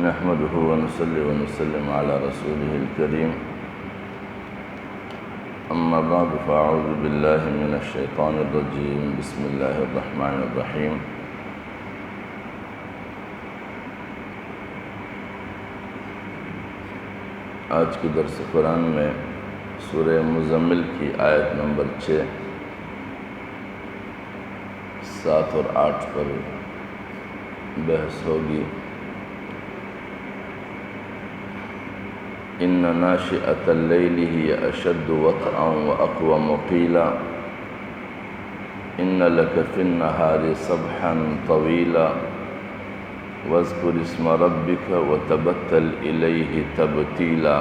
نحمده ونصلي ونسلم على رسوله الكريم أما بعد فأعوذ بالله من الشيطان الرجيم بسم الله الرحمن الرحيم آج کی درس قرآن میں سورہ مزمل کی آیت نمبر 6 7 اور 8 پر بحث ہوگی۔ ان ناشئۃ اللیل ہی اشد وطئا واقوم قیلا ان لک فی النہار سبحا طویلا واذکر اسم ربک وتبتل الیہ تبتیلا۔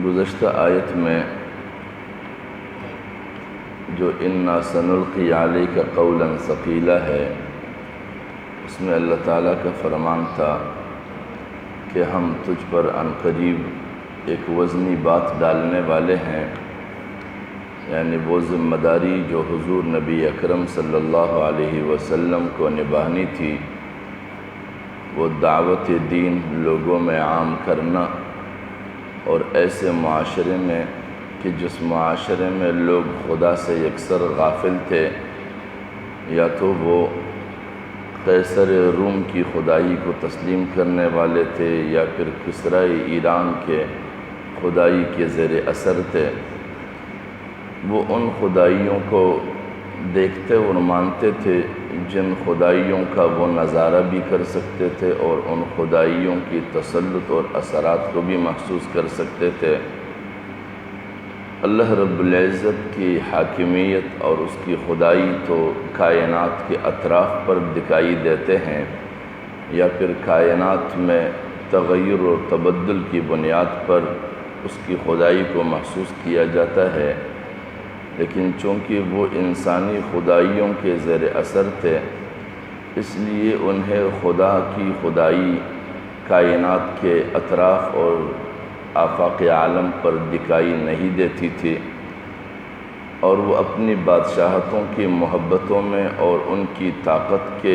گزشتہ آیت میں جو انا سنلقی علیک قولا ثقیلا ہے، اس میں اللہ تعالیٰ کا فرمان تھا کہ ہم تجھ پر عنقریب ایک وزنی بات ڈالنے والے ہیں، یعنی وہ ذمہ داری جو حضور نبی اکرم صلی اللہ علیہ وسلم کو نبھانی تھی، وہ دعوت دین لوگوں میں عام کرنا، اور ایسے معاشرے میں کہ جس معاشرے میں لوگ خدا سے یکسر غافل تھے، یا تو وہ قیصر روم کی خدائی کو تسلیم کرنے والے تھے یا پھر کسرائے ایران کے خدائی کے زیر اثر تھے، وہ ان خدائیوں کو دیکھتے اور مانتے تھے جن خدائیوں کا وہ نظارہ بھی کر سکتے تھے اور ان خدائیوں کی تسلط اور اثرات کو بھی محسوس کر سکتے تھے۔ اللہ رب العزت کی حاکمیت اور اس کی خدائی تو کائنات کے اطراف پر دکھائی دیتے ہیں، یا پھر کائنات میں تغیر اور تبدل کی بنیاد پر اس کی خدائی کو محسوس کیا جاتا ہے، لیکن چونکہ وہ انسانی خدائیوں کے زیر اثر تھے، اس لیے انہیں خدا کی خدائی کائنات کے اطراف اور آفاق عالم پر دکھائی نہیں دیتی تھی، اور وہ اپنی بادشاہتوں کی محبتوں میں اور ان کی طاقت کے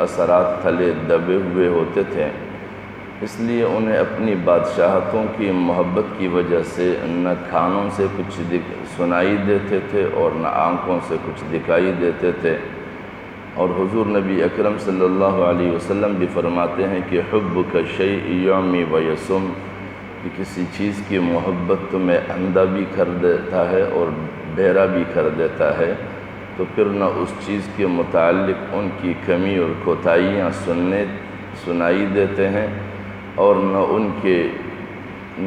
اثرات تلے دبے ہوئے ہوتے تھے۔ اس لیے انہیں اپنی بادشاہتوں کی محبت کی وجہ سے نہ کانوں سے کچھ سنائی دیتے تھے اور نہ آنکھوں سے کچھ دکھائی دیتے تھے۔ اور حضور نبی اکرم صلی اللہ علیہ وسلم بھی فرماتے ہیں کہ حبک شیء یعمی ویسم، کہ کسی چیز کی محبت تمہیں اندھا بھی کر دیتا ہے اور بہرا بھی کر دیتا ہے، تو پھر نہ اس چیز کے متعلق ان کی کمی اور کوتاہیاں سنائی دیتے ہیں، اور نہ ان کے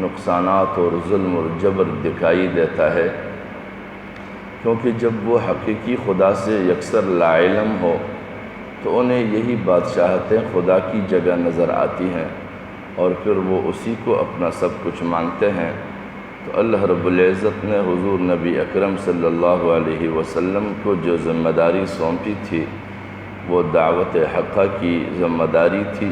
نقصانات اور ظلم اور جبر دکھائی دیتا ہے، کیونکہ جب وہ حقیقی خدا سے یکسر لا علم ہو تو انہیں یہی بادشاہتیں خدا کی جگہ نظر آتی ہیں، اور پھر وہ اسی کو اپنا سب کچھ مانتے ہیں۔ تو اللہ رب العزت نے حضور نبی اکرم صلی اللہ علیہ وسلم کو جو ذمہ داری سونپی تھی، وہ دعوت حقہ کی ذمہ داری تھی،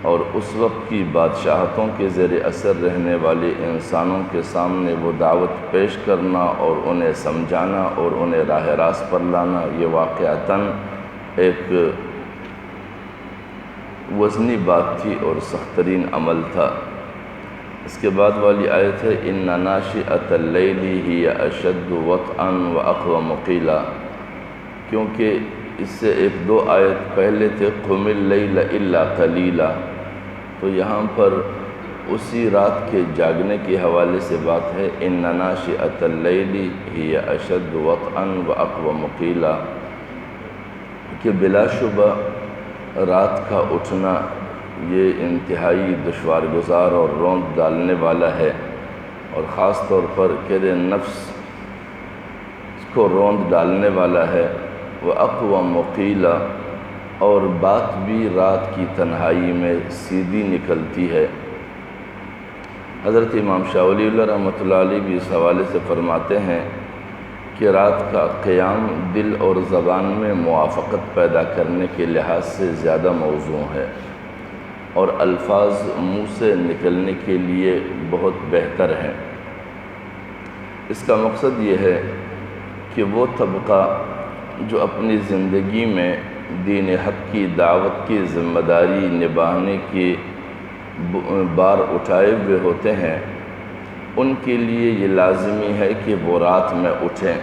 اور اس وقت کی بادشاہتوں کے زیر اثر رہنے والے انسانوں کے سامنے وہ دعوت پیش کرنا اور انہیں سمجھانا اور انہیں راہ راست پر لانا، یہ واقعتاً ایک وزنی بات تھی اور سخت ترین عمل تھا۔ اس کے بعد والی آیت ہے ان ناشئۃ اللیل ہی اشد وطئا واقوم قیلا، کیونکہ اس سے ایک دو آیت پہلے تھے قم اللیل الا قلیلا، تو یہاں پر اسی رات کے جاگنے کے حوالے سے بات ہے ان ناشئۃ اللیل ہی اشد وطئا واقوم قیلا، کہ بلا شبہ رات کا اٹھنا یہ انتہائی دشوار گزار اور روند ڈالنے والا ہے، اور خاص طور پر قید نفس کو روند ڈالنے والا ہے۔ وَأَقْوَمُ قِيلًا، اور بات بھی رات کی تنہائی میں سیدھی نکلتی ہے۔ حضرت امام شاہ ولی اللہ رحمۃ اللہ علیہ بھی اس حوالے سے فرماتے ہیں کہ رات کا قیام دل اور زبان میں موافقت پیدا کرنے کے لحاظ سے زیادہ موزوں ہے، اور الفاظ منہ سے نکلنے کے لیے بہت بہتر ہیں۔ اس کا مقصد یہ ہے کہ وہ طبقہ جو اپنی زندگی میں دین حق کی دعوت کی ذمہ داری نبھانے کی بار اٹھائے ہوئے ہوتے ہیں، ان کے لیے یہ لازمی ہے کہ وہ رات میں اٹھیں۔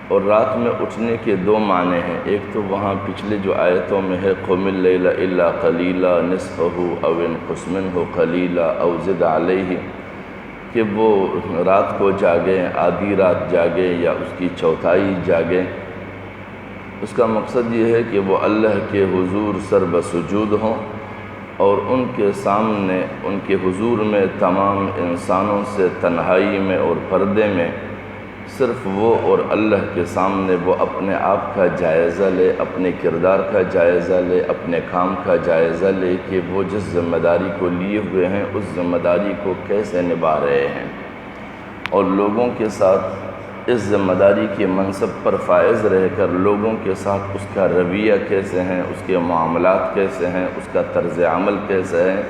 اور رات میں اٹھنے کے دو معنی ہیں۔ ایک تو وہاں پچھلے جو آیتوں میں ہے قم اللیل الا قلیلا نصفہ او انقص منہ قلیلا او زد علیہ، کہ وہ رات کو جاگیں، آدھی رات جاگیں یا اس کی چوتھائی جاگیں۔ اس کا مقصد یہ ہے کہ وہ اللہ کے حضور سر بسجود ہوں اور ان کے سامنے، ان کے حضور میں تمام انسانوں سے تنہائی میں اور پردے میں صرف وہ اور اللہ کے سامنے وہ اپنے آپ کا جائزہ لے، اپنے کردار کا جائزہ لے، اپنے کام کا جائزہ لے کہ وہ جس ذمہ داری کو لیے ہوئے ہیں اس ذمہ داری کو کیسے نبھا رہے ہیں، اور لوگوں کے ساتھ اس ذمہ داری کے منصب پر فائز رہ کر لوگوں کے ساتھ اس کا رویہ کیسے ہیں، اس کے معاملات کیسے ہیں، اس کا طرز عمل کیسے ہے،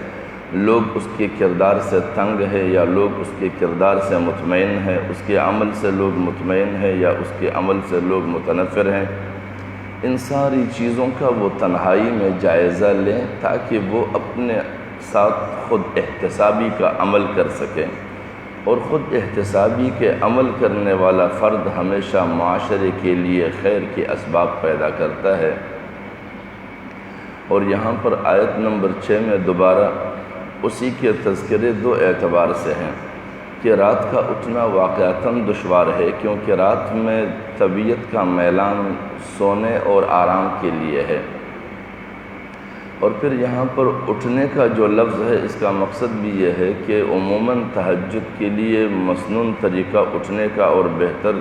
لوگ اس کے کردار سے تنگ ہے یا لوگ اس کے کردار سے مطمئن ہیں، اس کے عمل سے لوگ مطمئن ہیں یا اس کے عمل سے لوگ متنفر ہیں، ان ساری چیزوں کا وہ تنہائی میں جائزہ لیں تاکہ وہ اپنے ساتھ خود احتسابی کا عمل کر سکیں۔ اور خود احتسابی کے عمل کرنے والا فرد ہمیشہ معاشرے کے لیے خیر کے اسباب پیدا کرتا ہے۔ اور یہاں پر آیت نمبر 6 میں دوبارہ اسی کے تذکرے دو اعتبار سے ہیں کہ رات کا اٹھنا واقعتاً دشوار ہے، کیونکہ رات میں طبیعت کا میلان سونے اور آرام کے لیے ہے۔ اور پھر یہاں پر اٹھنے کا جو لفظ ہے اس کا مقصد بھی یہ ہے کہ عموماً تہجد کے لیے مسنون طریقہ اٹھنے کا اور بہتر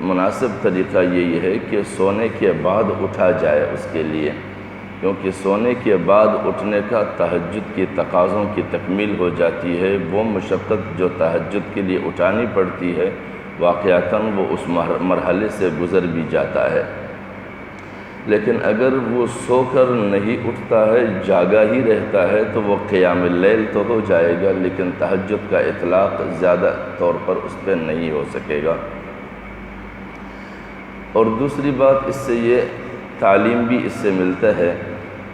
مناسب طریقہ یہی ہے کہ سونے کے بعد اٹھا جائے اس کے لیے، کیونکہ سونے کے بعد اٹھنے کا تہجد کی تقاضوں کی تکمیل ہو جاتی ہے۔ وہ مشقت جو تہجد کے لیے اٹھانی پڑتی ہے واقعتاً وہ اس مرحلے سے گزر بھی جاتا ہے۔ لیکن اگر وہ سو کر نہیں اٹھتا ہے، جاگا ہی رہتا ہے، تو وہ قیام اللیل تو ہو جائے گا لیکن تہجد کا اطلاق زیادہ طور پر اس پہ نہیں ہو سکے گا۔ اور دوسری بات اس سے یہ تعلیم بھی اس سے ملتا ہے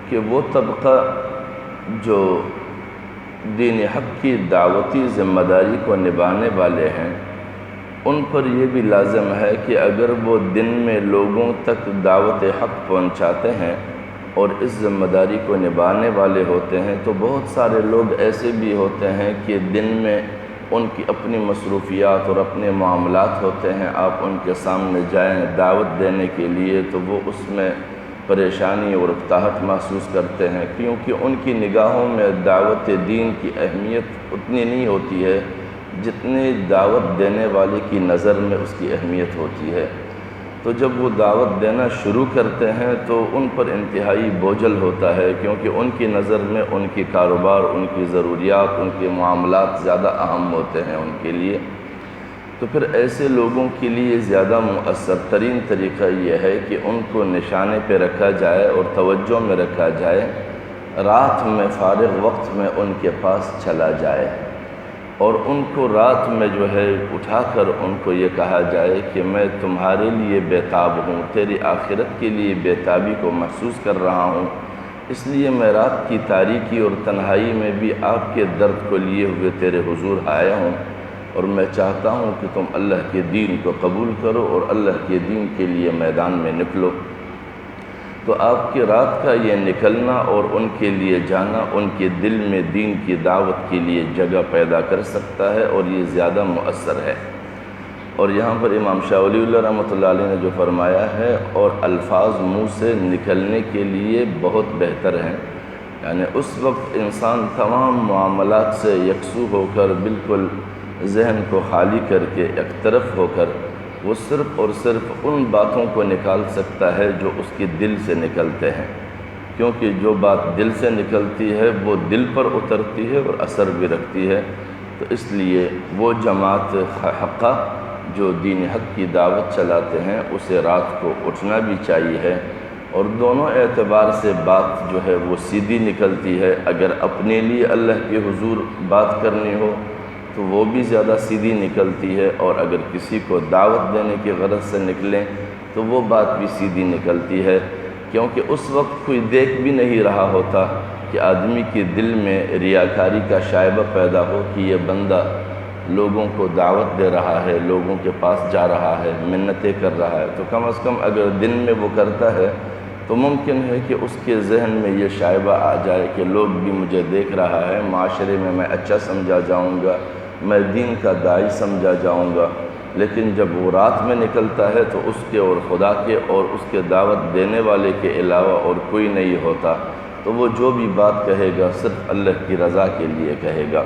کہ وہ طبقہ جو دین حق کی دعوتی ذمہ داری کو نبھانے والے ہیں، ان پر یہ بھی لازم ہے کہ اگر وہ دن میں لوگوں تک دعوت حق پہنچاتے ہیں اور اس ذمہ داری کو نبھانے والے ہوتے ہیں، تو بہت سارے لوگ ایسے بھی ہوتے ہیں کہ دن میں ان کی اپنی مصروفیات اور اپنے معاملات ہوتے ہیں، آپ ان کے سامنے جائیں دعوت دینے کے لیے تو وہ اس میں پریشانی اور اکتاہٹ محسوس کرتے ہیں، کیونکہ ان کی نگاہوں میں دعوت دین کی اہمیت اتنی نہیں ہوتی ہے جتنی دعوت دینے والے کی نظر میں اس کی اہمیت ہوتی ہے۔ تو جب وہ دعوت دینا شروع کرتے ہیں تو ان پر انتہائی بوجھل ہوتا ہے، کیونکہ ان کی نظر میں ان کی کاروبار، ان کی ضروریات، ان کے معاملات زیادہ اہم ہوتے ہیں ان کے لیے۔ تو پھر ایسے لوگوں کے لیے زیادہ مؤثر ترین طریقہ یہ ہے کہ ان کو نشانے پہ رکھا جائے اور توجہ میں رکھا جائے، رات میں فارغ وقت میں ان کے پاس چلا جائے اور ان کو رات میں جو ہے اٹھا کر ان کو یہ کہا جائے کہ میں تمہارے لیے بیتاب ہوں، تیری آخرت کے لیے بیتابی کو محسوس کر رہا ہوں، اس لیے میں رات کی تاریکی اور تنہائی میں بھی آپ کے درد کو لیے ہوئے تیرے حضور آیا ہوں، اور میں چاہتا ہوں کہ تم اللہ کے دین کو قبول کرو اور اللہ کے دین کے لیے میدان میں نکلو۔ تو آپ کی رات کا یہ نکلنا اور ان کے لیے جانا ان کے دل میں دین کی دعوت کے لیے جگہ پیدا کر سکتا ہے اور یہ زیادہ مؤثر ہے۔ اور یہاں پر امام شاہ ولی اللہ رحمۃ اللہ علیہ نے جو فرمایا ہے، اور الفاظ منہ سے نکلنے کے لیے بہت بہتر ہیں، یعنی اس وقت انسان تمام معاملات سے یکسو ہو کر بالکل ذہن کو خالی کر کے ایک طرف ہو کر وہ صرف اور صرف ان باتوں کو نکال سکتا ہے جو اس کے دل سے نکلتے ہیں، کیونکہ جو بات دل سے نکلتی ہے وہ دل پر اترتی ہے اور اثر بھی رکھتی ہے۔ تو اس لیے وہ جماعت حقہ جو دین حق کی دعوت چلاتے ہیں اسے رات کو اٹھنا بھی چاہیے ہے، اور دونوں اعتبار سے بات جو ہے وہ سیدھی نکلتی ہے۔ اگر اپنے لیے اللہ کے حضور بات کرنی ہو تو وہ بھی زیادہ سیدھی نکلتی ہے، اور اگر کسی کو دعوت دینے کی غرض سے نکلیں تو وہ بات بھی سیدھی نکلتی ہے، کیونکہ اس وقت کوئی دیکھ بھی نہیں رہا ہوتا کہ آدمی کے دل میں ریاکاری کا شائبہ پیدا ہو کہ یہ بندہ لوگوں کو دعوت دے رہا ہے، لوگوں کے پاس جا رہا ہے، منتیں کر رہا ہے، تو کم از کم اگر دن میں وہ کرتا ہے تو ممکن ہے کہ اس کے ذہن میں یہ شائبہ آ جائے کہ لوگ بھی مجھے دیکھ رہا ہے، معاشرے میں اچھا سمجھا جاؤں گا، میں دین کا داعی سمجھا جاؤں گا۔ لیکن جب وہ رات میں نکلتا ہے تو اس کے اور خدا کے اور اس کے دعوت دینے والے کے علاوہ اور کوئی نہیں ہوتا، تو وہ جو بھی بات کہے گا صرف اللہ کی رضا کے لیے کہے گا۔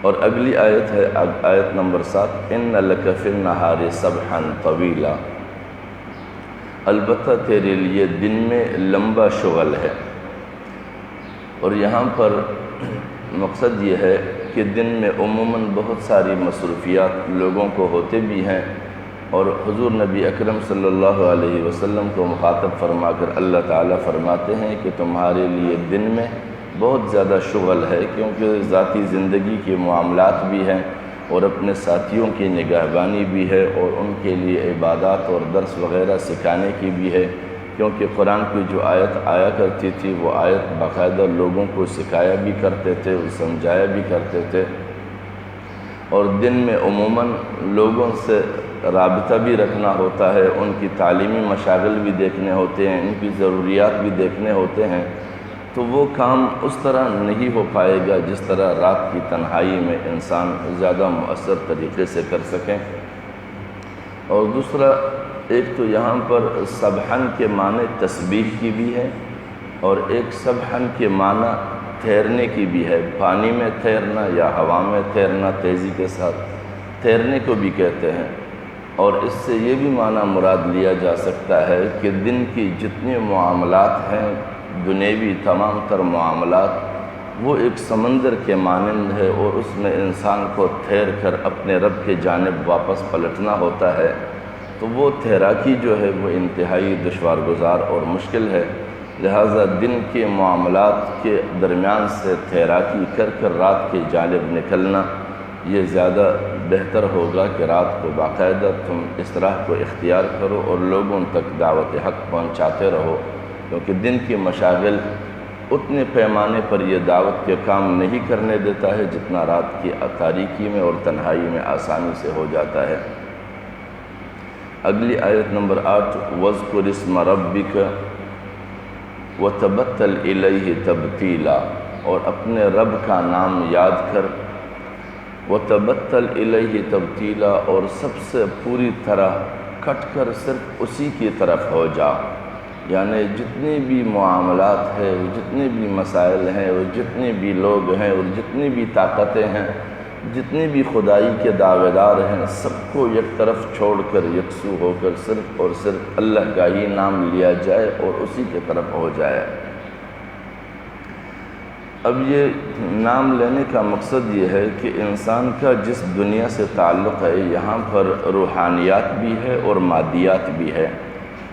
اور اگلی آیت ہے آیت نمبر 7، اِنَّ لَكَ فِي النَّهَارِ سَبْحًا طَوِيلًا، البتہ تیرے لیے دن میں لمبا شغل ہے۔ اور یہاں پر مقصد یہ ہے کہ دن میں عموماً بہت ساری مصروفیات لوگوں کو ہوتے بھی ہیں، اور حضور نبی اکرم صلی اللہ علیہ وسلم کو مخاطب فرما کر اللہ تعالیٰ فرماتے ہیں کہ تمہارے لیے دن میں بہت زیادہ شغل ہے، کیونکہ ذاتی زندگی کے معاملات بھی ہیں اور اپنے ساتھیوں کی نگہبانی بھی ہے، اور ان کے لیے عبادات اور درس وغیرہ سکھانے کی بھی ہے، کیونکہ قرآن کی جو آیت آیا کرتی تھی وہ آیت باقاعدہ لوگوں کو سکھایا بھی کرتے تھے، سمجھایا بھی کرتے تھے۔ اور دن میں عموماً لوگوں سے رابطہ بھی رکھنا ہوتا ہے، ان کی تعلیمی مشاغل بھی دیکھنے ہوتے ہیں، ان کی ضروریات بھی دیکھنے ہوتے ہیں، تو وہ کام اس طرح نہیں ہو پائے گا جس طرح رات کی تنہائی میں انسان زیادہ مؤثر طریقے سے کر سکیں۔ اور دوسرا، ایک تو یہاں پر سبحن کے معنی تسبیح کی بھی ہے، اور ایک سبحن کے معنی تیرنے کی بھی ہے، پانی میں تیرنا یا ہوا میں تیرنا، تیزی کے ساتھ تیرنے کو بھی کہتے ہیں۔ اور اس سے یہ بھی معنی مراد لیا جا سکتا ہے کہ دن کی جتنے معاملات ہیں، دنیوی تمام تر معاملات، وہ ایک سمندر کے مانند ہے، اور اس میں انسان کو تیر کر اپنے رب کے جانب واپس پلٹنا ہوتا ہے، تو وہ تیراکی جو ہے وہ انتہائی دشوار گزار اور مشکل ہے۔ لہٰذا دن کے معاملات کے درمیان سے تیراکی کر کر رات کے جانب نکلنا یہ زیادہ بہتر ہوگا کہ رات کو باقاعدہ تم اس راہ کو اختیار کرو اور لوگوں تک دعوت حق پہنچاتے رہو، کیونکہ دن کی مشاغل اتنے پیمانے پر یہ دعوت کے کام نہیں کرنے دیتا ہے جتنا رات کی تاریکی میں اور تنہائی میں آسانی سے ہو جاتا ہے۔ اگلی آیت نمبر 8، وَاذْكُرِ اسْمَ رَبِّكَ وَتَبَتَّلْ إِلَيْهِ تَبْتِيلًا، اور اپنے رب کا نام یاد کر، وَتَبَتَّلْ إِلَيْهِ تَبْتِيلًا، اور سب سے پوری طرح کٹ کر صرف اسی کی طرف ہو جا، یعنی جتنے بھی معاملات ہیں، جتنے بھی مسائل ہیں، اور جتنے بھی لوگ ہیں، اور جتنی بھی طاقتیں ہیں، جتنے بھی خدائی کے دعوے دار ہیں، سب کو یک طرف چھوڑ کر یکسو ہو کر صرف اور صرف اللہ کا ہی نام لیا جائے اور اسی کی طرف ہو جائے۔ اب یہ نام لینے کا مقصد یہ ہے کہ انسان کا جس دنیا سے تعلق ہے، یہاں پر روحانیات بھی ہے اور مادیات بھی ہے۔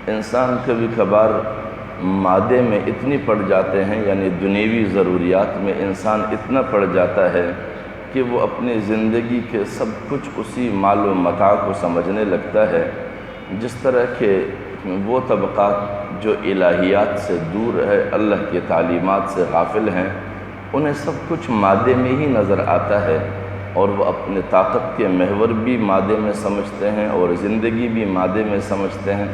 انسان کبھی کبھار مادے میں اتنی پڑ جاتے ہیں، یعنی دنیوی ضروریات میں انسان اتنا پڑ جاتا ہے کہ وہ اپنی زندگی کے سب کچھ اسی مال و متاع کو سمجھنے لگتا ہے، جس طرح کہ وہ طبقات جو الہیات سے دور ہے، اللہ کے تعلیمات سے غافل ہیں، انہیں سب کچھ مادے میں ہی نظر آتا ہے، اور وہ اپنے طاقت کے محور بھی مادے میں سمجھتے ہیں اور زندگی بھی مادے میں سمجھتے ہیں،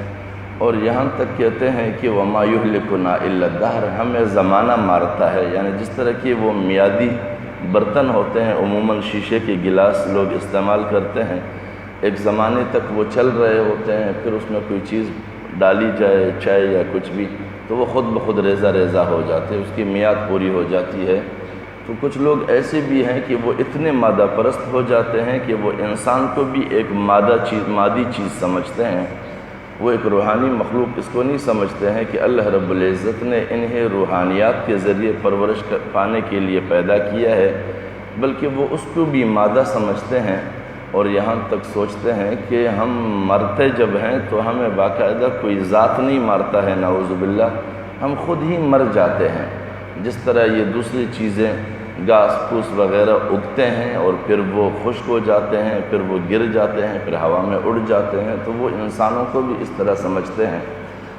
اور یہاں تک کہتے ہیں کہ وَمَا يُهْلِكُنَا إِلَّا الدَّهْرُ، ہمیں زمانہ مارتا ہے، یعنی جس طرح کہ وہ میادی برتن ہوتے ہیں، عموماً شیشے کے گلاس لوگ استعمال کرتے ہیں، ایک زمانے تک وہ چل رہے ہوتے ہیں، پھر اس میں کوئی چیز ڈالی جائے، چائے یا کچھ بھی، تو وہ خود بخود ریزہ ریزہ ہو جاتے ہیں، اس کی میعاد پوری ہو جاتی ہے۔ تو کچھ لوگ ایسے بھی ہیں کہ وہ اتنے مادہ پرست ہو جاتے ہیں کہ وہ انسان کو بھی ایک مادی چیز سمجھتے ہیں، وہ ایک روحانی مخلوق اس کو نہیں سمجھتے ہیں کہ اللہ رب العزت نے انہیں روحانیات کے ذریعے پرورش پانے کے لیے پیدا کیا ہے، بلکہ وہ اس کو بھی مادہ سمجھتے ہیں، اور یہاں تک سوچتے ہیں کہ ہم مرتے جب ہیں تو ہمیں باقاعدہ کوئی ذات نہیں مارتا ہے، نعوذ باللہ، ہم خود ہی مر جاتے ہیں۔ جس طرح یہ دوسری چیزیں گھاس پھوس وغیرہ اگتے ہیں اور پھر وہ خشک ہو جاتے ہیں، پھر وہ گر جاتے ہیں، پھر ہوا میں اڑ جاتے ہیں، تو وہ انسانوں کو بھی اس طرح سمجھتے ہیں۔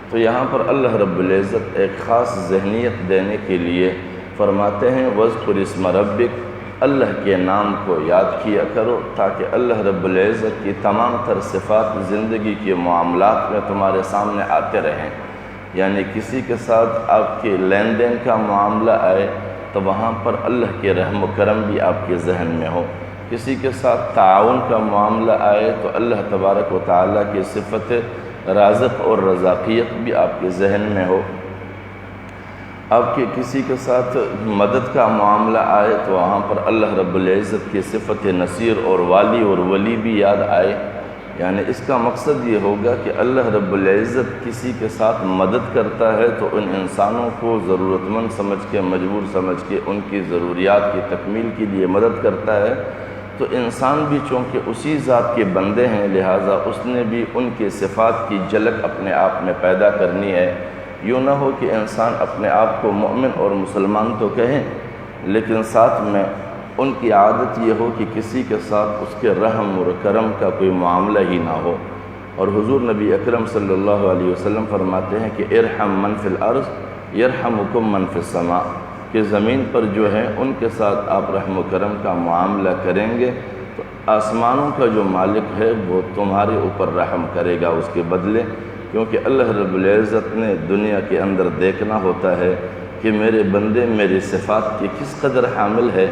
تو یہاں پر اللہ رب العزت ایک خاص ذہنیت دینے کے لیے فرماتے ہیں وَاذْكُرِ اسْمَ رَبِّكَ، اللہ کے نام کو یاد کیا کرو، تاکہ اللہ رب العزت کی تمام تر صفات زندگی کے معاملات میں تمہارے سامنے آتے رہیں۔ یعنی کسی کے ساتھ آپ کے لین دین کا معاملہ آئے تو وہاں پر اللہ کے رحم و کرم بھی آپ کے ذہن میں ہو، کسی کے ساتھ تعاون کا معاملہ آئے تو اللہ تبارک و تعالیٰ کی صفت رازق اور رزاقیت بھی آپ کے ذہن میں ہو، آپ کے کسی کے ساتھ مدد کا معاملہ آئے تو وہاں پر اللہ رب العزت کی صفت نصیر اور والی اور ولی بھی یاد آئے۔ یعنی اس کا مقصد یہ ہوگا کہ اللہ رب العزت کسی کے ساتھ مدد کرتا ہے تو ان انسانوں کو ضرورت مند سمجھ کے، مجبور سمجھ کے ان کی ضروریات کی تکمیل کے لیے مدد کرتا ہے، تو انسان بھی چونکہ اسی ذات کے بندے ہیں، لہٰذا اس نے بھی ان کے صفات کی جھلک اپنے آپ میں پیدا کرنی ہے۔ یوں نہ ہو کہ انسان اپنے آپ کو مومن اور مسلمان تو کہیں لیکن ساتھ میں ان کی عادت یہ ہو کہ کسی کے ساتھ اس کے رحم اور کرم کا کوئی معاملہ ہی نہ ہو۔ اور حضور نبی اکرم صلی اللہ علیہ وسلم فرماتے ہیں کہ ارحم من فی الارض یرحمکم من فی السماء، کہ زمین پر جو ہے ان کے ساتھ آپ رحم و کرم کا معاملہ کریں گے تو آسمانوں کا جو مالک ہے وہ تمہارے اوپر رحم کرے گا اس کے بدلے، کیونکہ اللہ رب العزت نے دنیا کے اندر دیکھنا ہوتا ہے کہ میرے بندے میری صفات کی کس قدر حامل ہے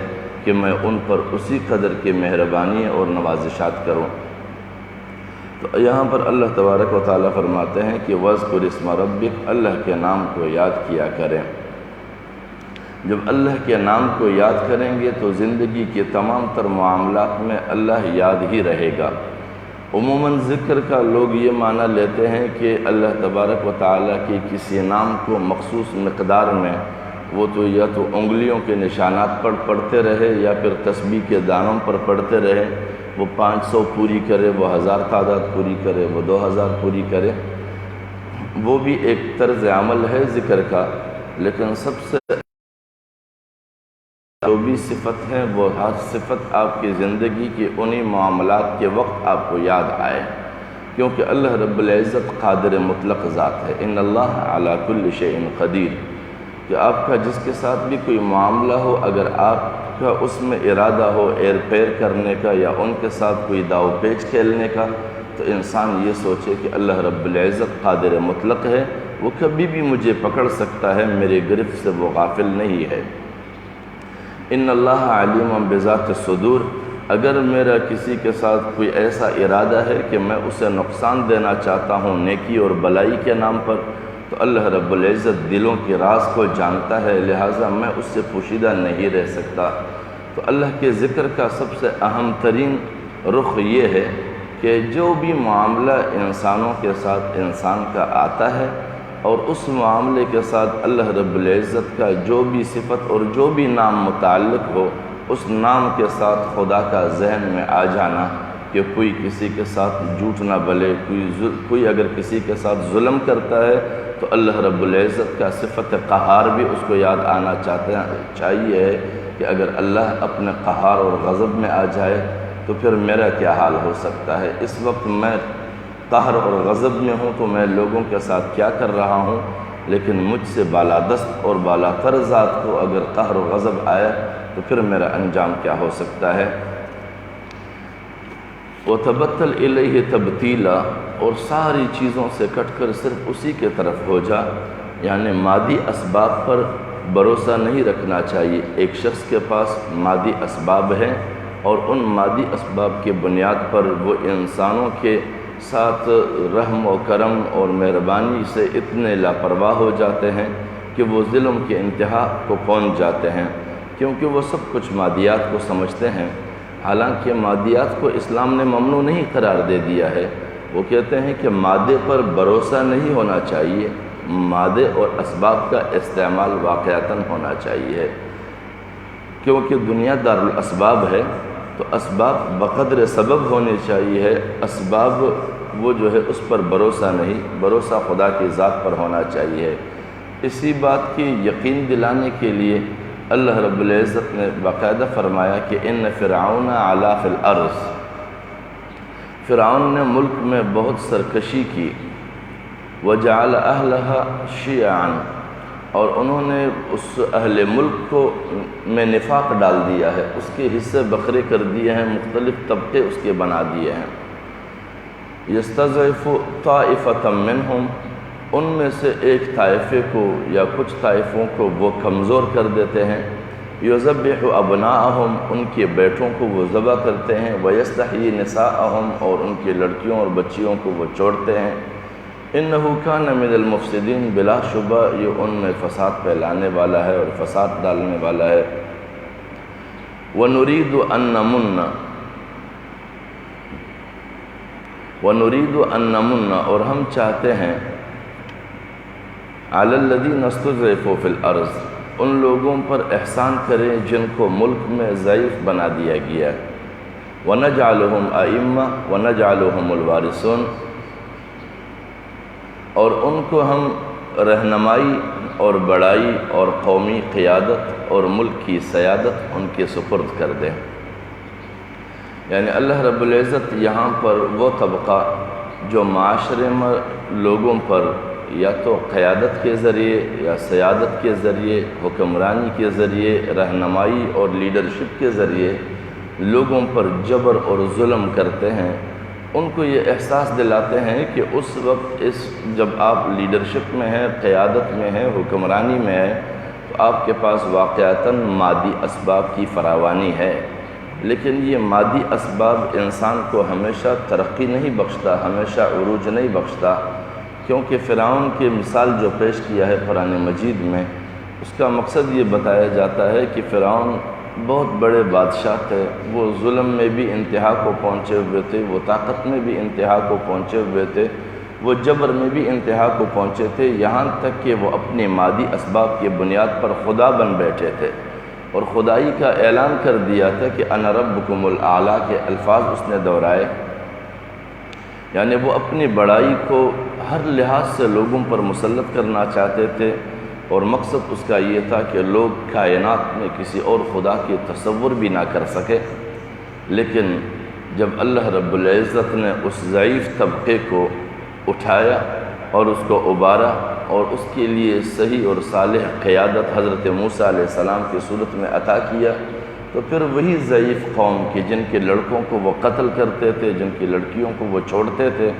کہ میں ان پر اسی قدر کی مہربانی اور نوازشات کروں۔ تو یہاں پر اللہ تبارک و تعالیٰ فرماتے ہیں کہ وَاذْكُرِ اسْمَ رَبِّكَ، اللہ کے نام کو یاد کیا کریں۔ جب اللہ کے نام کو یاد کریں گے تو زندگی کے تمام تر معاملات میں اللہ یاد ہی رہے گا۔ عموماً ذکر کا لوگ یہ معنی لیتے ہیں کہ اللہ تبارک و تعالیٰ کی کسی نام کو مخصوص مقدار میں وہ تو یا تو انگلیوں کے نشانات پر پڑھتے رہے یا پھر تسبیح کے دانوں پر پڑھتے رہے، وہ 500 پوری کرے، وہ 1000 تعداد پوری کرے، وہ 2000 پوری کرے، وہ بھی ایک طرز عمل ہے ذکر کا، لیکن سب سے جو بھی صفت ہے وہ ہر صفت آپ کی زندگی کے انہی معاملات کے وقت آپ کو یاد آئے، کیونکہ اللہ رب العزت قادر مطلق ذات ہے۔ ان اللہ علی کل شیء قدیر، کہ آپ کا جس کے ساتھ بھی کوئی معاملہ ہو، اگر آپ کا اس میں ارادہ ہو ایر پیر کرنے کا یا ان کے ساتھ کوئی داؤ پیچ کھیلنے کا، تو انسان یہ سوچے کہ اللہ رب العزت قادر مطلق ہے، وہ کبھی بھی مجھے پکڑ سکتا ہے، میرے گرفت سے وہ غافل نہیں ہے۔ ان اللہ علیم بذات الصدور، اگر میرا کسی کے ساتھ کوئی ایسا ارادہ ہے کہ میں اسے نقصان دینا چاہتا ہوں نیکی اور بلائی کے نام پر، تو اللہ رب العزت دلوں کے راز کو جانتا ہے، لہٰذا میں اس سے پوشیدہ نہیں رہ سکتا۔ تو اللہ کے ذکر کا سب سے اہم ترین رخ یہ ہے کہ جو بھی معاملہ انسانوں کے ساتھ انسان کا آتا ہے اور اس معاملے کے ساتھ اللہ رب العزت کا جو بھی صفت اور جو بھی نام متعلق ہو، اس نام کے ساتھ خدا کا ذہن میں آ جانا کہ کوئی کسی کے ساتھ جھوٹ نہ بلے، کوئی اگر کسی کے ساتھ ظلم کرتا ہے تو اللہ رب العزت کا صفت قہار بھی اس کو یاد آنا چاہیے کہ اگر اللہ اپنے قہار اور غضب میں آ جائے تو پھر میرا کیا حال ہو سکتا ہے، اس وقت میں قہر اور غضب میں ہوں تو میں لوگوں کے ساتھ کیا کر رہا ہوں، لیکن مجھ سے بالادست اور بالا تر ذات کو اگر قہر و غضب آئے تو پھر میرا انجام کیا ہو سکتا ہے۔ وَتَبَتَّلْ إِلَيْهِ تَبْتِيلًا، اور ساری چیزوں سے کٹ کر صرف اسی کے طرف ہو جا، یعنی مادی اسباب پر بھروسہ نہیں رکھنا چاہیے۔ ایک شخص کے پاس مادی اسباب ہیں اور ان مادی اسباب کی بنیاد پر وہ انسانوں کے ساتھ رحم و کرم اور مہربانی سے اتنے لاپرواہ ہو جاتے ہیں کہ وہ ظلم کے انتہا کو پہنچ جاتے ہیں، کیونکہ وہ سب کچھ مادیات کو سمجھتے ہیں، حالانکہ مادیات کو اسلام نے ممنوع نہیں قرار دے دیا ہے۔ وہ کہتے ہیں کہ مادے پر بھروسہ نہیں ہونا چاہیے، مادے اور اسباب کا استعمال واقعتاً ہونا چاہیے، کیونکہ دنیا دار الاسباب ہے تو اسباب بقدر سبب ہونے چاہیے، اسباب وہ جو ہے اس پر بھروسہ نہیں، بھروسہ خدا کی ذات پر ہونا چاہیے۔ اسی بات کی یقین دلانے کے لیے اللہ رب العزت نے باقاعدہ فرمایا کہ ان فرعون علا فی الارض، فرعون نے ملک میں بہت سرکشی کی، وجعل اہلها شیعا، اور انہوں نے اس اہل ملک کو میں نفاق ڈال دیا ہے، اس کے حصے بکھرے کر دیے ہیں، مختلف طبقے اس کے بنا دیے ہیں۔ یستضعف طائفة منہم، ان میں سے ایک طائفے کو یا کچھ طائفوں کو وہ کمزور کر دیتے ہیں۔ یذبح ابناءہم، ان کے بیٹوں کو وہ ذبح کرتے ہیں۔ ویستحیی نساءہم، اور ان کی لڑکیوں اور بچیوں کو وہ چھوڑتے ہیں۔ انہ کان من المفسدین، بلا شبہ یہ ان میں فساد پھیلانے والا ہے اور فساد ڈالنے والا ہے۔ ونرید ان نمن، اور ہم چاہتے ہیں علی الذین استضعفوا فی الارض، ان لوگوں پر احسان کریں جن کو ملک میں ضعیف بنا دیا گیا ہے۔ ونجعلہم ائمہ ونجعلہم الوارثون، اور ان کو ہم رہنمائی اور بڑائی اور قومی قیادت اور ملک کی سیادت ان کے سپرد کر دیں۔ یعنی اللہ رب العزت یہاں پر وہ طبقہ جو معاشرے میں لوگوں پر یا تو قیادت کے ذریعے یا سیادت کے ذریعے، حکمرانی کے ذریعے، رہنمائی اور لیڈرشپ کے ذریعے لوگوں پر جبر اور ظلم کرتے ہیں، ان کو یہ احساس دلاتے ہیں کہ اس وقت جب آپ لیڈرشپ میں ہیں، قیادت میں ہیں، حکمرانی میں ہیں، تو آپ کے پاس واقعتاً مادی اسباب کی فراوانی ہے، لیکن یہ مادی اسباب انسان کو ہمیشہ ترقی نہیں بخشتا، ہمیشہ عروج نہیں بخشتا، کیونکہ فرعون کی مثال جو پیش کیا ہے قرآن مجید میں، اس کا مقصد یہ بتایا جاتا ہے کہ فرعون بہت بڑے بادشاہ تھے، وہ ظلم میں بھی انتہا کو پہنچے ہوئے تھے، وہ طاقت میں بھی انتہا کو پہنچے ہوئے تھے، وہ جبر میں بھی انتہا کو پہنچے تھے، یہاں تک کہ وہ اپنے مادی اسباب کی بنیاد پر خدا بن بیٹھے تھے اور خدائی کا اعلان کر دیا تھا کہ انا ربکم الاعلیٰ کے الفاظ اس نے دہرائے۔ یعنی وہ اپنی بڑائی کو ہر لحاظ سے لوگوں پر مسلط کرنا چاہتے تھے، اور مقصد اس کا یہ تھا کہ لوگ کائنات میں کسی اور خدا کی تصور بھی نہ کر سکے۔ لیکن جب اللہ رب العزت نے اس ضعیف طبقے کو اٹھایا اور اس کو ابارا اور اس کے لیے صحیح اور صالح قیادت حضرت موسیٰ علیہ السلام کی صورت میں عطا کیا، تو پھر وہی ضعیف قوم کی جن کے لڑکوں کو وہ قتل کرتے تھے، جن کی لڑکیوں کو وہ چھوڑتے تھے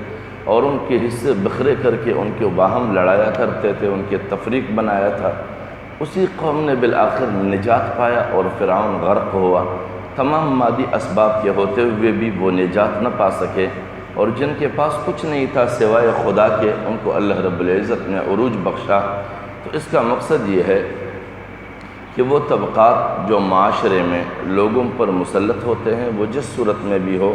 اور ان کے حصے بکھرے کر کے ان کے باہم لڑایا کرتے تھے، ان کے تفریق بنایا تھا، اسی قوم نے بالآخر نجات پایا اور فرعون غرق ہوا۔ تمام مادی اسباب کے ہوتے ہوئے بھی وہ نجات نہ پا سکے، اور جن کے پاس کچھ نہیں تھا سوائے خدا کے، ان کو اللہ رب العزت نے عروج بخشا۔ تو اس کا مقصد یہ ہے کہ وہ طبقات جو معاشرے میں لوگوں پر مسلط ہوتے ہیں، وہ جس صورت میں بھی ہو،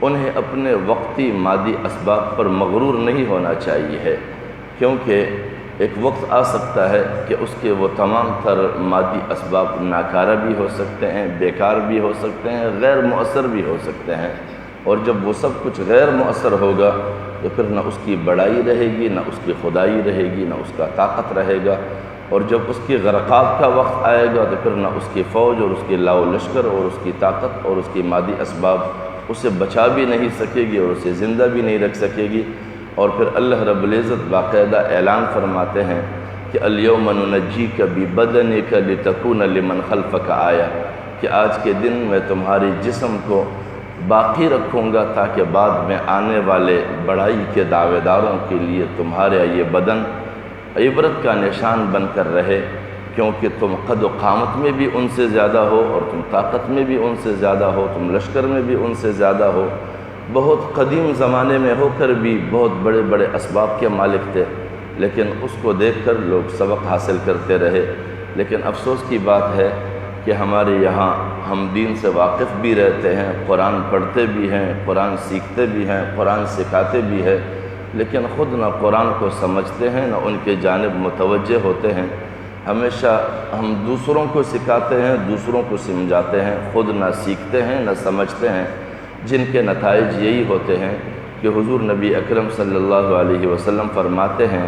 انہیں اپنے وقتی مادی اسباب پر مغرور نہیں ہونا چاہیے ہے، کیونکہ ایک وقت آ سکتا ہے کہ اس کے وہ تمام تر مادی اسباب ناکارہ بھی ہو سکتے ہیں، بیکار بھی ہو سکتے ہیں، غیر مؤثر بھی ہو سکتے ہیں، اور جب وہ سب کچھ غیر مؤثر ہوگا تو پھر نہ اس کی بڑائی رہے گی، نہ اس کی خدائی رہے گی، نہ اس کا طاقت رہے گا، اور جب اس کی غرقاب کا وقت آئے گا تو پھر نہ اس کی فوج اور اس کے لاؤ لشکر اور اس کی طاقت اور اس کی مادی اسباب اسے بچا بھی نہیں سکے گی اور اسے زندہ بھی نہیں رکھ سکے گی۔ اور پھر اللہ رب العزت باقاعدہ اعلان فرماتے ہیں کہ الیوم ننجیک ببدنک لتکون لمن خلفک آیہ، کہ آج کے دن میں تمہاری جسم کو باقی رکھوں گا تاکہ بعد میں آنے والے بڑائی کے دعوے داروں کے لیے تمہارا یہ بدن عبرت کا نشان بن کر رہے، کیونکہ تم قد و قامت میں بھی ان سے زیادہ ہو، اور تم طاقت میں بھی ان سے زیادہ ہو، تم لشکر میں بھی ان سے زیادہ ہو، بہت قدیم زمانے میں ہو کر بھی بہت بڑے بڑے اسباب کے مالک تھے، لیکن اس کو دیکھ کر لوگ سبق حاصل کرتے رہے۔ لیکن افسوس کی بات ہے کہ ہمارے یہاں ہم دین سے واقف بھی رہتے ہیں، قرآن پڑھتے بھی ہیں، قرآن سیکھتے بھی ہیں، قرآن سکھاتے بھی ہیں، لیکن خود نہ قرآن کو سمجھتے ہیں نہ ان کے جانب متوجہ ہوتے ہیں۔ ہمیشہ ہم دوسروں کو سکھاتے ہیں، دوسروں کو سمجھاتے ہیں، خود نہ سیکھتے ہیں نہ سمجھتے ہیں، جن کے نتائج یہی ہوتے ہیں کہ حضور نبی اکرم صلی اللہ علیہ وسلم فرماتے ہیں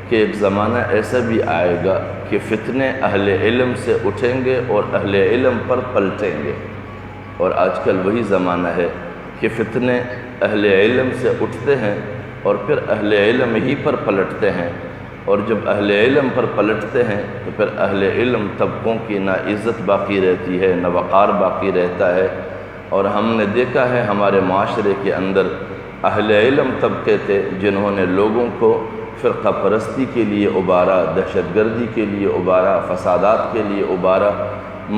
کہ ایک زمانہ ایسا بھی آئے گا کہ فتنے اہل علم سے اٹھیں گے اور اہل علم پر پلٹیں گے، اور آج کل وہی زمانہ ہے کہ فتنے اہل علم سے اٹھتے ہیں اور پھر اہل علم ہی پر پلٹتے ہیں، اور جب اہل علم پر پلٹتے ہیں تو پھر اہل علم طبقوں کی نہ عزت باقی رہتی ہے، نہ وقار باقی رہتا ہے۔ اور ہم نے دیکھا ہے ہمارے معاشرے کے اندر اہل علم طبقے تھے جنہوں نے لوگوں کو فرقہ پرستی کے لیے ابھارا، دہشت گردی کے لیے ابھارا، فسادات کے لیے ابھارا،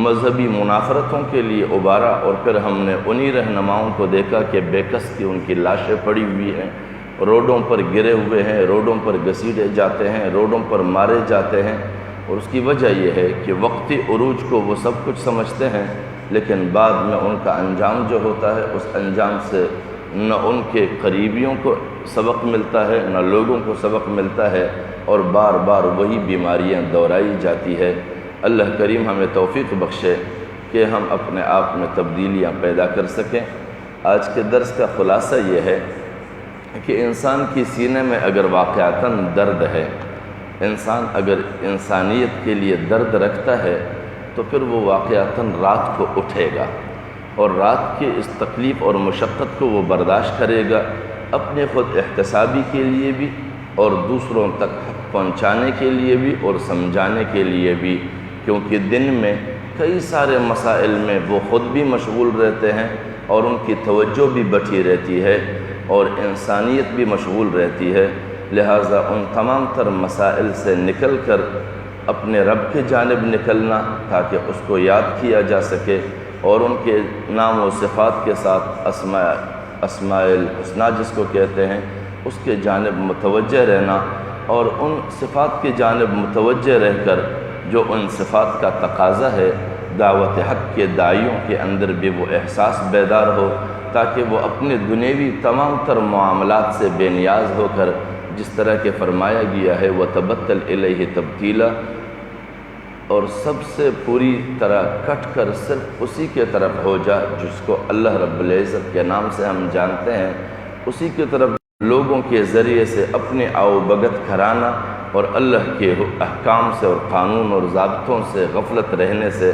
مذہبی منافرتوں کے لیے ابھارا، اور پھر ہم نے انہی رہنماؤں کو دیکھا کہ بے کس کی ان کی لاشیں پڑی ہوئی ہیں، روڈوں پر گرے ہوئے ہیں، روڈوں پر گھسیٹے جاتے ہیں، روڈوں پر مارے جاتے ہیں۔ اور اس کی وجہ یہ ہے کہ وقتی عروج کو وہ سب کچھ سمجھتے ہیں، لیکن بعد میں ان کا انجام جو ہوتا ہے اس انجام سے نہ ان کے قریبیوں کو سبق ملتا ہے، نہ لوگوں کو سبق ملتا ہے، اور بار بار وہی بیماریاں دہرائی جاتی ہے۔ اللہ کریم ہمیں توفیق بخشے کہ ہم اپنے آپ میں تبدیلیاں پیدا کر سکیں۔ آج کے درس کا خلاصہ یہ ہے کہ انسان کی سینے میں اگر واقعتاً درد ہے، انسان اگر انسانیت کے لیے درد رکھتا ہے تو پھر وہ واقعتاً رات کو اٹھے گا، اور رات کی اس تکلیف اور مشقت کو وہ برداشت کرے گا، اپنے خود احتسابی کے لیے بھی اور دوسروں تک حق پہنچانے کے لیے بھی اور سمجھانے کے لیے بھی، کیونکہ دن میں کئی سارے مسائل میں وہ خود بھی مشغول رہتے ہیں اور ان کی توجہ بھی بٹھی رہتی ہے اور انسانیت بھی مشغول رہتی ہے۔ لہٰذا ان تمام تر مسائل سے نکل کر اپنے رب کی جانب نکلنا تاکہ اس کو یاد کیا جا سکے، اور ان کے نام و صفات کے ساتھ اسماء الحسنہ جس کو کہتے ہیں اس کے جانب متوجہ رہنا، اور ان صفات کی جانب متوجہ رہ کر جو ان صفات کا تقاضا ہے دعوت حق کے داعیوں کے اندر بھی وہ احساس بیدار ہو، تاکہ وہ اپنے دنیوی تمام تر معاملات سے بے نیاز ہو کر، جس طرح کہ فرمایا گیا ہے وَتَبَتَّلْ إِلَيْهِ تَبْتِيلًا، اور سب سے پوری طرح کٹ کر صرف اسی کے طرف ہو جا جس کو اللہ رب العزت کے نام سے ہم جانتے ہیں، اسی کی طرف لوگوں کے ذریعے سے اپنے آؤ بگت کرانا اور اللہ کے احکام سے اور قانون اور ضابطوں سے غفلت رہنے سے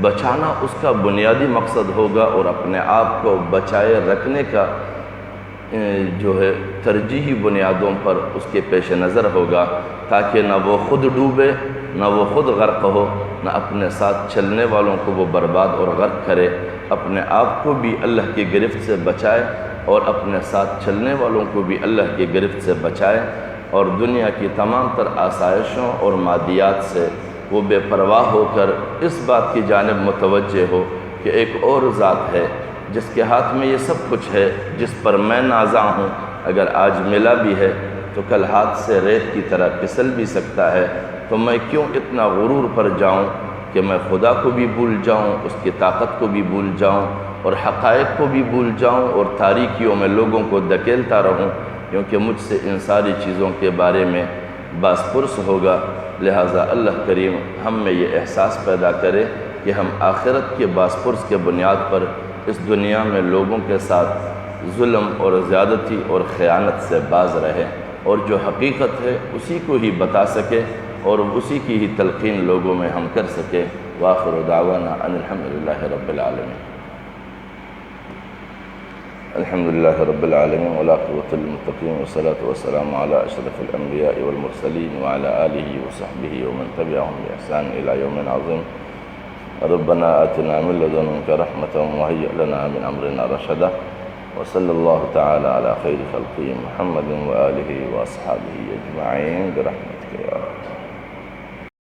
بچانا اس کا بنیادی مقصد ہوگا، اور اپنے آپ کو بچائے رکھنے کا جو ہے ترجیحی بنیادوں پر اس کے پیش نظر ہوگا، تاکہ نہ وہ خود ڈوبے، نہ وہ خود غرق ہو، نہ اپنے ساتھ چلنے والوں کو وہ برباد اور غرق کرے، اپنے آپ کو بھی اللہ کی گرفت سے بچائے اور اپنے ساتھ چلنے والوں کو بھی اللہ کی گرفت سے بچائے، اور دنیا کی تمام تر آسائشوں اور مادیات سے وہ بے پرواہ ہو کر اس بات کی جانب متوجہ ہو کہ ایک اور ذات ہے جس کے ہاتھ میں یہ سب کچھ ہے، جس پر میں نازاں ہوں، اگر آج ملا بھی ہے تو کل ہاتھ سے ریت کی طرح پھسل بھی سکتا ہے، تو میں کیوں اتنا غرور پر جاؤں کہ میں خدا کو بھی بھول جاؤں، اس کی طاقت کو بھی بھول جاؤں اور حقائق کو بھی بھول جاؤں اور تاریکیوں میں لوگوں کو دھکیلتا رہوں، کیونکہ مجھ سے ان ساری چیزوں کے بارے میں باس پرس ہوگا۔ لہٰذا اللہ کریم ہم میں یہ احساس پیدا کرے کہ ہم آخرت کے باس پرس کے بنیاد پر اس دنیا میں لوگوں کے ساتھ ظلم اور زیادتی اور خیانت سے باز رہیں، اور جو حقیقت ہے اسی کو ہی بتا سکے اور اسی کی ہی تلقین لوگوں میں ہم کر سکیں۔ وآخر دعوانا ان الحمدللہ رب العالمین۔ الحمدللہ رب العالمین والعاقبۃ للمتقین والصلاة والسلام علی اشرف الانبیاء والمرسلین وعلی آلہ وصحبہ ومن تبعهم بإحسان إلی یوم عظیم۔ ربنا آتنا من لدنک رحمة وهیئ لنا من امرنا رشدا، وصلی اللہ تعالی علی خیر خلقہ محمد وآلہ واصحابہ اجمعین برحمتک یا رب۔